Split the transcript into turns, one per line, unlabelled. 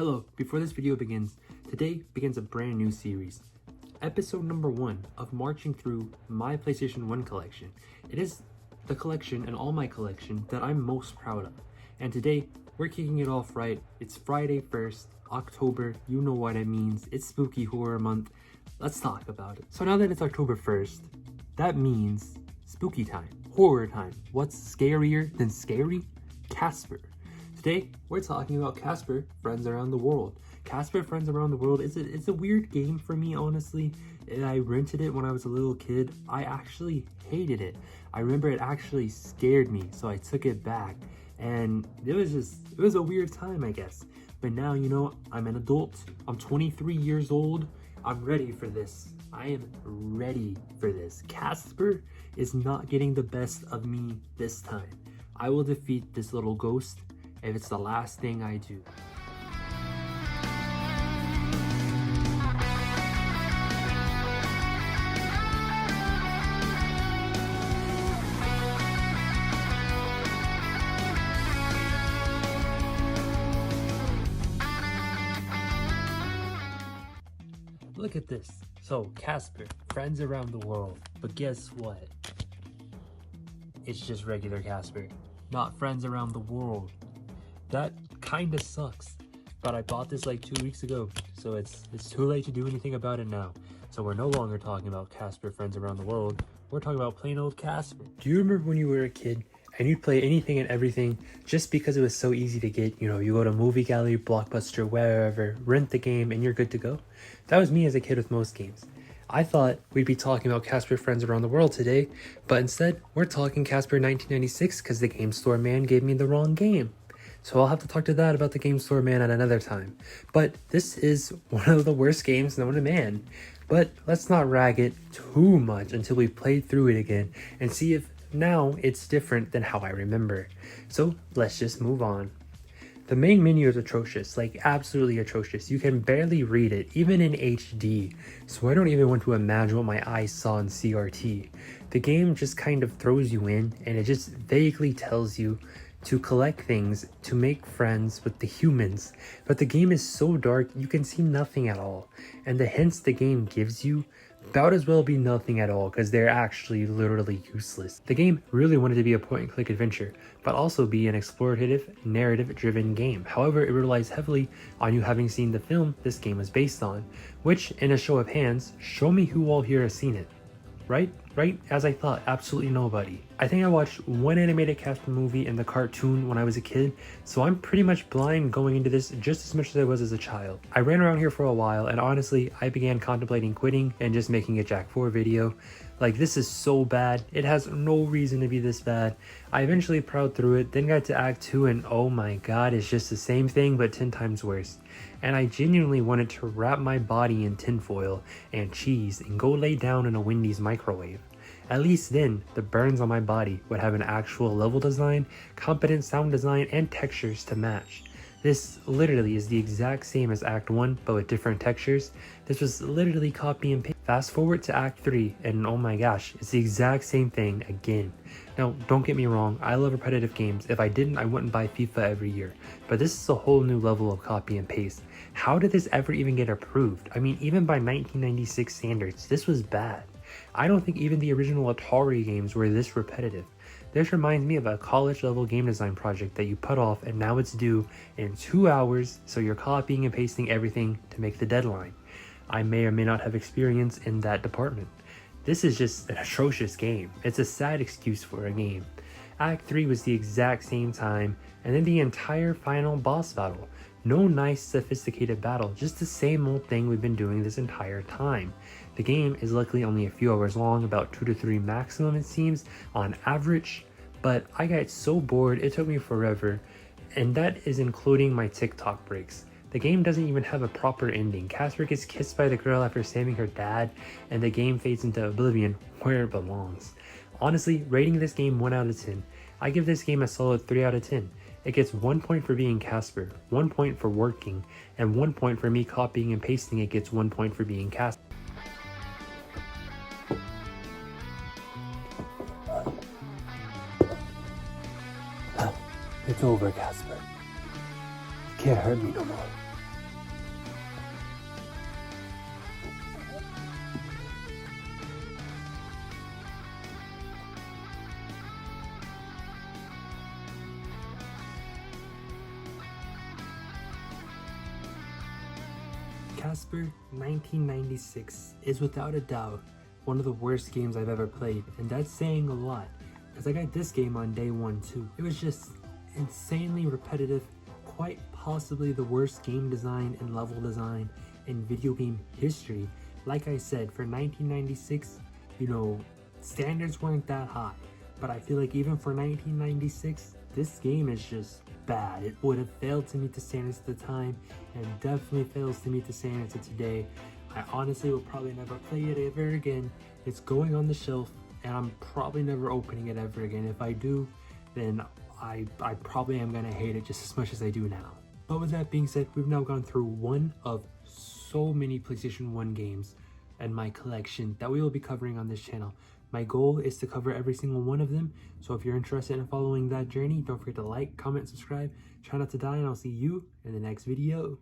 Hello, before this video begins, today begins a brand new series. Episode number 1 of marching through my PlayStation 1 collection. It is the collection and all my collection that I'm most proud of. And today, we're kicking it off right. It's Friday 1st, October, you know what it means. It's spooky horror month. Let's talk about it. So now that it's October 1st, that means spooky time, horror time. What's scarier than scary? Casper. Today, we're talking about Casper, Friends Around the World. Casper, Friends Around the World it's a weird game for me, honestly. I rented it when I was a little kid. I actually hated it. I remember it actually scared me, so I took it back. And it was a weird time, I guess. But now, I'm an adult. I'm 23 years old. I'm ready for this. I am ready for this. Casper is not getting the best of me this time. I will defeat this little ghost if it's the last thing I do. Look at this. So, Casper, Friends Around the World. But guess what? It's just regular Casper, not Friends Around the World. That kinda sucks, but I bought this like 2 weeks ago, so it's too late to do anything about it now. So we're no longer talking about Casper Friends Around the World, we're talking about plain old Casper. Do you remember when you were a kid and you'd play anything and everything just because it was so easy to get? You go to movie gallery, Blockbuster, wherever, rent the game, and you're good to go? That was me as a kid with most games. I thought we'd be talking about Casper Friends Around the World today, but instead we're talking Casper 1996 because the game store man gave me the wrong game. So I'll have to talk to that about the game store man at another time. But this is one of the worst games known to man. But let's not rag it too much until we've played through it again and see if now it's different than how I remember. So let's just move on. The main menu is atrocious, like absolutely atrocious. You can barely read it, even in HD. So I don't even want to imagine what my eyes saw in CRT. The game just kind of throws you in and it just vaguely tells you to collect things, to make friends with the humans, but the game is so dark you can see nothing at all, and the hints the game gives you about as well be nothing at all because they're actually literally useless. The game really wanted to be a point-and-click adventure, but also be an explorative, narrative-driven game. However, it relies heavily on you having seen the film this game is based on, which, in a show of hands, show me who all here has seen it. Right? As I thought, absolutely nobody. I think I watched one animated Casper movie and the cartoon when I was a kid, so I'm pretty much blind going into this just as much as I was as a child. I ran around here for a while, and honestly, I began contemplating quitting and just making a Jack 4 video. Like, this is so bad. It has no reason to be this bad. I eventually plowed through it, then got to Act 2, and oh my god, it's just the same thing but 10 times worse. And I genuinely wanted to wrap my body in tinfoil and cheese and go lay down in a Wendy's microwave. At least then, the burns on my body would have an actual level design, competent sound design, and textures to match. This literally is the exact same as Act 1, but with different textures. This was literally copy and paste. Fast forward to Act 3, and oh my gosh, it's the exact same thing again. Now, don't get me wrong, I love repetitive games. If I didn't, I wouldn't buy FIFA every year. But this is a whole new level of copy and paste. How did this ever even get approved? I mean, even by 1996 standards, this was bad. I don't think even the original Atari games were this repetitive. This reminds me of a college level game design project that you put off and now it's due in 2 hours, so you're copying and pasting everything to make the deadline. I may or may not have experience in that department. This is just an atrocious game. It's a sad excuse for a game. Act 3 was the exact same time, and then the entire final boss battle. No nice sophisticated battle, just the same old thing we've been doing this entire time. The game is luckily only a few hours long, about 2 to 3 maximum it seems, on average, but I got so bored it took me forever, and that is including my TikTok breaks. The game doesn't even have a proper ending. Casper gets kissed by the girl after saving her dad, and the game fades into oblivion where it belongs. Honestly, rating this game 1 out of 10, I give this game a solid 3 out of 10. It gets 1 point for being Casper, 1 point for working, and 1 point for me copying and pasting. It gets 1 point for being Casper. It's over, Casper. You can't hurt me no more. Casper 1996 is without a doubt one of the worst games I've ever played, and that's saying a lot, because I got this game on day one too. It was just insanely repetitive, quite possibly the worst game design and level design in video game history. Like I said, for 1996, you know, standards weren't that high, but I feel like even for 1996, this game is just bad. It would have failed to meet the standards at the time, and definitely fails to meet the standards of today. I honestly will probably never play it ever again. It's going on the shelf, and I'm probably never opening it ever again. If I do, then I probably am gonna hate it just as much as I do now. But with that being said, we've now gone through one of so many PlayStation 1 games and my collection that we will be covering on this channel. My goal is to cover every single one of them, so if you're interested in following that journey, don't forget to like, comment, subscribe, try not to die, and I'll see you in the next video.